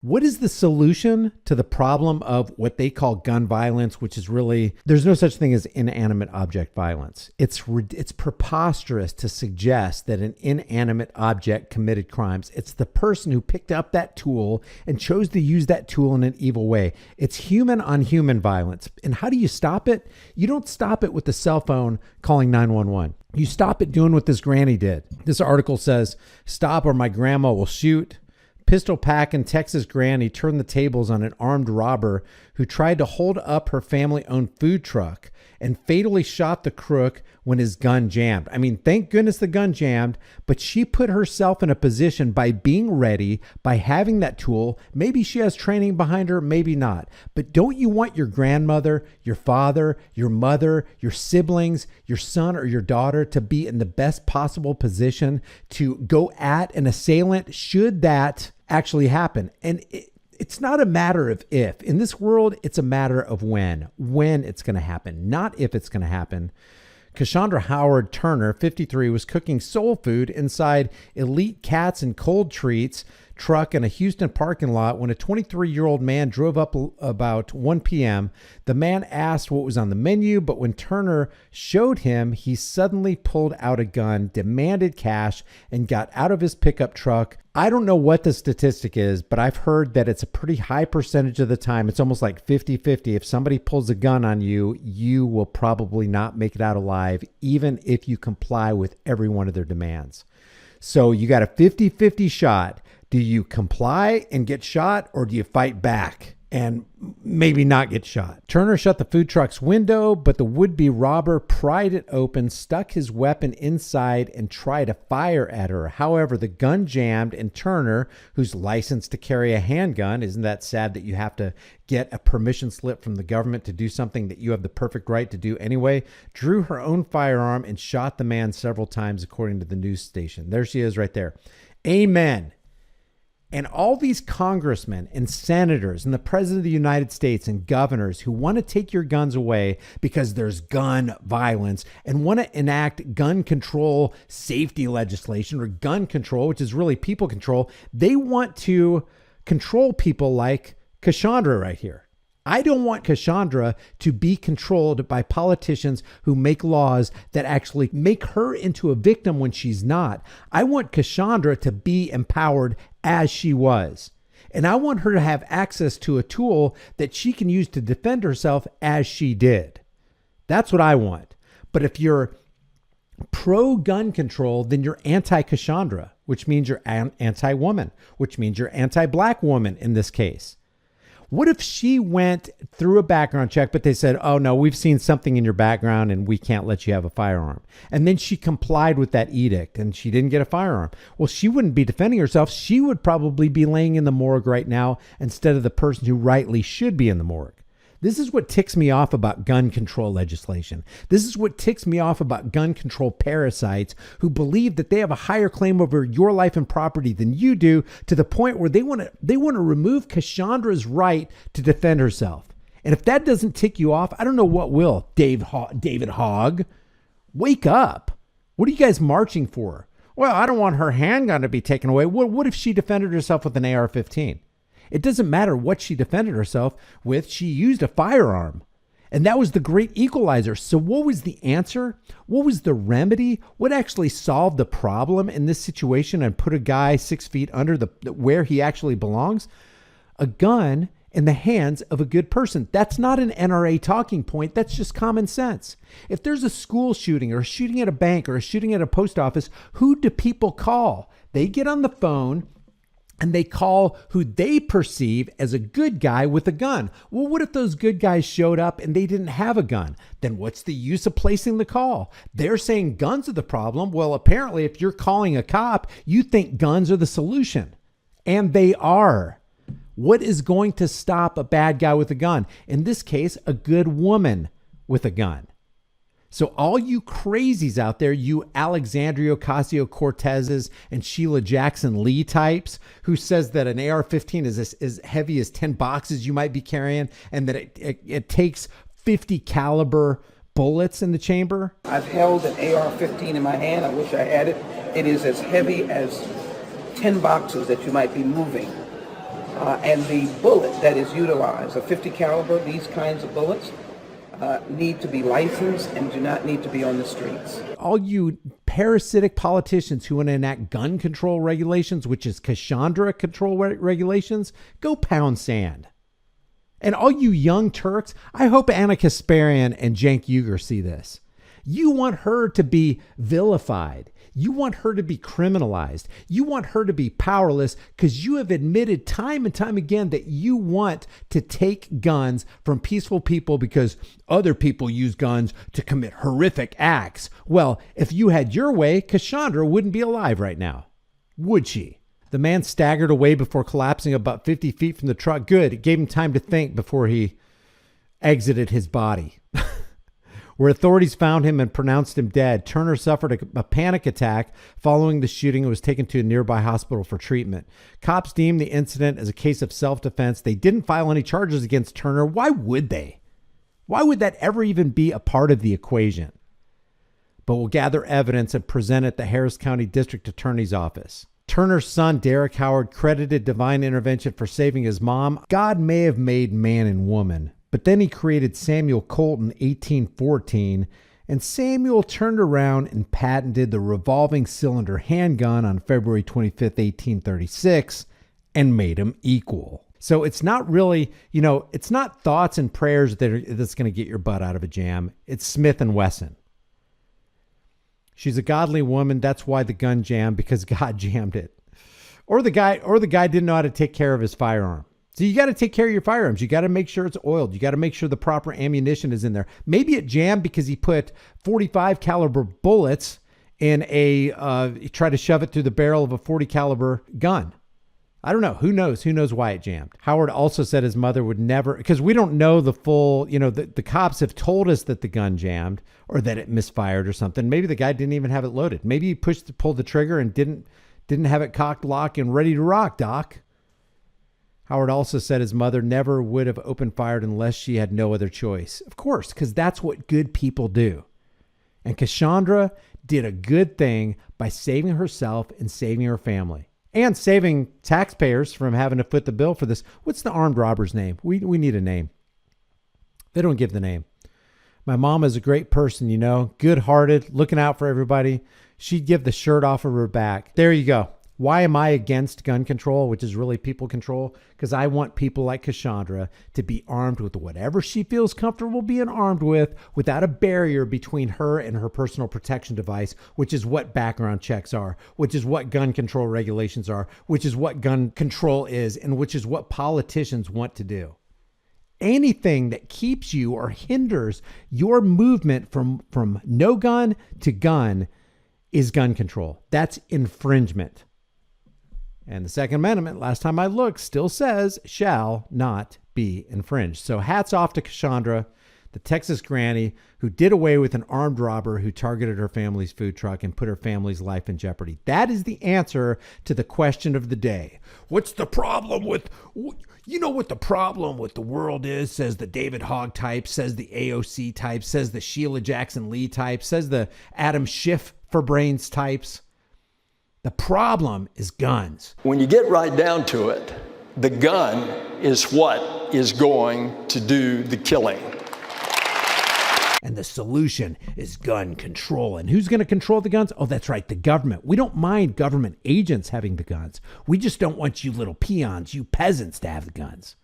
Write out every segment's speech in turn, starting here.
What is the solution to the problem of what they call gun violence, which is really, there's no such thing as inanimate object violence. It's preposterous to suggest that an inanimate object committed crimes. It's the person who picked up that tool and chose to use that tool in an evil way. It's human on human violence. And how do you stop it? You don't stop it with the cell phone calling 911. You stop it doing what this granny did. This article says, "Stop or my grandma will shoot." Pistol packing Texas granny turned the tables on an armed robber who tried to hold up her family-owned food truck and fatally shot the crook when his gun jammed. I mean, thank goodness the gun jammed, but she put herself in a position by being ready, by having that tool. Maybe she has training behind her, maybe not. But don't you want your grandmother, your father, your mother, your siblings, your son or your daughter to be in the best possible position to go at an assailant should that actually happen? And it's not a matter of if. In this world, it's a matter of when it's going to happen, not if it's going to happen. Cassandra Howard Turner, 53, was cooking soul food inside Elite Cats and Cold Treats truck in a Houston parking lot when a 23-year-old man drove up about 1 p.m. The man asked what was on the menu, but when Turner showed him, he suddenly pulled out a gun, demanded cash, and got out of his pickup truck. I don't know what the statistic is, but I've heard that it's a pretty high percentage of the time. It's almost like 50-50. If somebody pulls a gun on you, you will probably not make it out alive, even if you comply with every one of their demands. So you got a 50-50 shot. Do you comply and get shot, or do you fight back and maybe not get shot? Turner shut the food truck's window, but the would-be robber pried it open, stuck his weapon inside, and tried to fire at her. However, the gun jammed, and Turner, who's licensed to carry a handgun — isn't that sad that you have to get a permission slip from the government to do something that you have the perfect right to do anyway — drew her own firearm and shot the man several times, according to the news station. There she is right there. Amen. And all these congressmen and senators and the president of the United States and governors who want to take your guns away because there's gun violence and want to enact gun control safety legislation, or gun control, which is really people control, they want to control people like Cassandra right here. I don't want Cassandra to be controlled by politicians who make laws that actually make her into a victim when she's not. I want Cassandra to be empowered as she was. And I want her to have access to a tool that she can use to defend herself as she did. That's what I want. But if you're pro-gun control, then you're anti-Cassandra, which means you're anti-woman, which means you're anti-black woman in this case. What if she went through a background check, but they said, "Oh no, we've seen something in your background and we can't let you have a firearm." And then she complied with that edict and she didn't get a firearm. Well, she wouldn't be defending herself. She would probably be laying in the morgue right now instead of the person who rightly should be in the morgue. This is what ticks me off about gun control legislation. This is what ticks me off about gun control parasites who believe that they have a higher claim over your life and property than you do, to the point where they want to remove Cassandra's right to defend herself. And if that doesn't tick you off, I don't know what will. David Hogg, wake up. What are you guys marching for? Well, I don't want her handgun to be taken away. What if she defended herself with an AR-15? It doesn't matter what she defended herself with. She used a firearm. And that was the great equalizer. So what was the answer? What was the remedy? What actually solved the problem in this situation and put a guy 6 feet under where he actually belongs? A gun in the hands of a good person. That's not an NRA talking point. That's just common sense. If there's a school shooting or a shooting at a bank or a shooting at a post office, who do people call? They get on the phone and they call who they perceive as a good guy with a gun. Well, what if those good guys showed up and they didn't have a gun? Then what's the use of placing the call? They're saying guns are the problem. Well, apparently, if you're calling a cop, you think guns are the solution. And they are. What is going to stop a bad guy with a gun? In this case, a good woman with a gun. So all you crazies out there, you Alexandria Ocasio-Cortezes and Sheila Jackson-Lee types who says that an AR-15 is as heavy as 10 boxes you might be carrying and that it takes 50 caliber bullets in the chamber. I've held an AR-15 in my hand. I wish I had it. It is as heavy as 10 boxes that you might be moving. And the bullet that is utilized, a 50 caliber, these kinds of bullets, need to be licensed and do not need to be on the streets. All you parasitic politicians who want to enact gun control regulations, which is Cassandra control regulations, go pound sand. And all you young Turks, I hope Anna Kasparian and Cenk Uygur see this. You want her to be vilified. You want her to be criminalized. You want her to be powerless because you have admitted time and time again that you want to take guns from peaceful people because other people use guns to commit horrific acts. Well, if you had your way, Cassandra wouldn't be alive right now, would she? The man staggered away before collapsing about 50 feet from the truck. Good. It gave him time to think before he exited his body. Where authorities found him and pronounced him dead, Turner suffered a panic attack following the shooting and was taken to a nearby hospital for treatment. Cops deemed the incident as a case of self-defense. They didn't file any charges against Turner. Why would they? Why would that ever even be a part of the equation? But we'll gather evidence and present it at the Harris County District Attorney's Office. Turner's son, Derek Howard, credited divine intervention for saving his mom. God may have made man and woman, but then he created Samuel Colt in 1814, and Samuel turned around and patented the revolving cylinder handgun on February 25th, 1836, and made him equal. So it's not really, it's not thoughts and prayers that's going to get your butt out of a jam. It's Smith & Wesson. She's a godly woman. That's why the gun jammed, because God jammed it. Or the guy didn't know how to take care of his firearm. So you got to take care of your firearms. You got to make sure it's oiled. You got to make sure the proper ammunition is in there. Maybe it jammed because he put 45 caliber bullets in he tried to shove it through the barrel of a 40 caliber gun. I don't know. Who knows? Who knows why it jammed? Howard also said his mother would never, because we don't know the full, the cops have told us that the gun jammed or that it misfired or something. Maybe the guy didn't even have it loaded. Maybe he pulled the trigger and didn't have it cocked, locked, and ready to rock, Doc. Howard also said his mother never would have opened fire unless she had no other choice. Of course, because that's what good people do. And Cassandra did a good thing by saving herself and saving her family. And saving taxpayers from having to foot the bill for this. What's the armed robber's name? We need a name. They don't give the name. My mom is a great person, good-hearted, looking out for everybody. She'd give the shirt off of her back. There you go. Why am I against gun control, which is really people control? Because I want people like Cassandra to be armed with whatever she feels comfortable being armed with without a barrier between her and her personal protection device, which is what background checks are, which is what gun control regulations are, which is what gun control is, and which is what politicians want to do. Anything that keeps you or hinders your movement from no gun to gun is gun control. That's infringement. And the Second Amendment, last time I looked, still says shall not be infringed. So hats off to Cassandra, the Texas granny who did away with an armed robber who targeted her family's food truck and put her family's life in jeopardy. That is the answer to the question of the day. What's the problem with, what the problem with the world is, says the David Hogg type, says the AOC type, says the Sheila Jackson Lee type, says the Adam Schiff for brains types. The problem is guns. When you get right down to it, the gun is what is going to do the killing. And the solution is gun control. And who's going to control the guns? Oh, that's right, the government. We don't mind government agents having the guns. We just don't want you little peons, you peasants, to have the guns.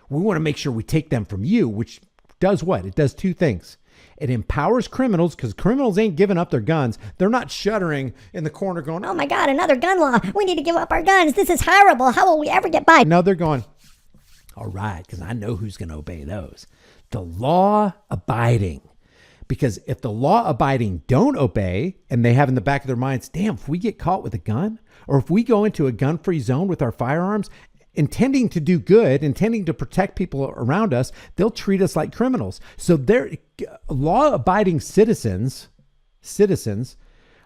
We want to make sure we take them from you, which does what? It does two things. It empowers criminals, because criminals ain't giving up their guns. They're not shuddering in the corner going, oh my God, another gun law. We need to give up our guns. This is horrible. How will we ever get by? No, they're going, all right, because I know who's going to obey those. The law abiding. Because if the law abiding don't obey, and they have in the back of their minds, damn, if we get caught with a gun, or if we go into a gun-free zone with our firearms, intending to do good, intending to protect people around us, they'll treat us like criminals. So they're law-abiding citizens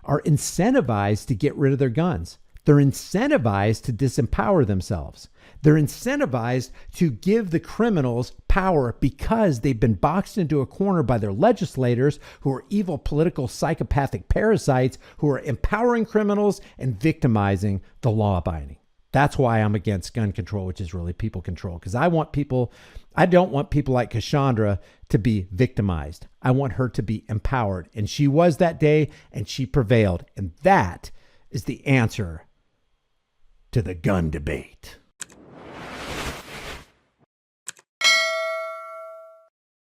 are incentivized to get rid of their guns. They're incentivized to disempower themselves. They're incentivized to give the criminals power because they've been boxed into a corner by their legislators who are evil political psychopathic parasites who are empowering criminals and victimizing the law-abiding. That's why I'm against gun control, which is really people control. Because I don't want people like Cassandra to be victimized. I want her to be empowered. And she was that day, and she prevailed. And that is the answer to the gun debate.